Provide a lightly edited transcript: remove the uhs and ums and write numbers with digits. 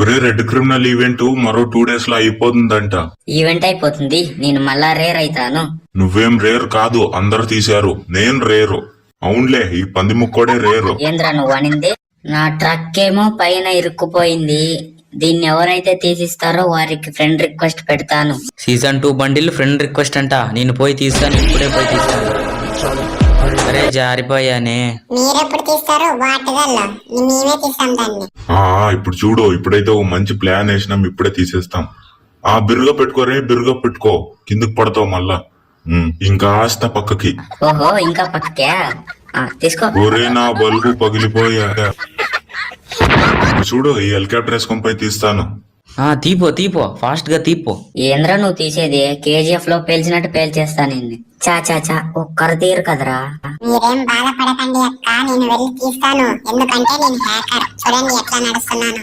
Red criminal event మరో 2 days లో అయిపోతుందంట. Event అయిపోతుంది, నేను మళ్ళా రేర్ అయితాను. నువ్వేం రేర్ కాదు, అందరు తీశారు, నేను రేరు. అవునులే, ఈ పంది ముక్కోడే రేరు. ఏంద్రా నువ్వు అనింది? నా ట్రక్ ఏమో పైన ఇరుక్కుపోయింది. దీన్ని ఎవరైతే తీసిస్తారో వారికి ఫ్రెండ్ రిక్వెస్ట్ పెడతాను. సీజన్ 2 బండిల్ ఫ్రెండ్ రిక్వెస్ట్ అంట. నేను పోయి తీస్తాను, ఇప్పుడే పోయి తీస్తాను. అరే జారిపోయానే. మీరెప్పుడు తీస్తారు? వాటిదల్లో మేమే తీస్తాం దాన్ని. ఇప్పుడు చూడు, ఇప్పుడైతే ఓ మంచి ప్లాన్ వేసినాం, ఇప్పుడే తీసేస్తాం. బిరుగా పెట్టుకోరే, బిరుగా పెట్టుకో, కిందకి పడతావు మళ్ళా. ఇంకా ఆస్త పక్కకి. ఓహో, ఇంకా పక్కకే తీసుకో. ఒరే నా బల్బు పగిలిపోయా. చూడు, ఈ హెలికాప్టర్ వేసుకొని పోయి తీస్తాను. తీపో తీపో, ఫాస్ట్ గా తీపో. ఏంద్రా నువ్వు తీసేది? KGF లో పేల్చినట్టు పేల్చేస్తాను. చా ఒక్కరు తీరు కదరా. మీరేం బాధపడకండి అక్క, నేను వెళ్ళి తీస్తాను. ఎందుకంటే నేను హ్యాకర్. చూడండి ఎట్లా నడుస్తున్నాను.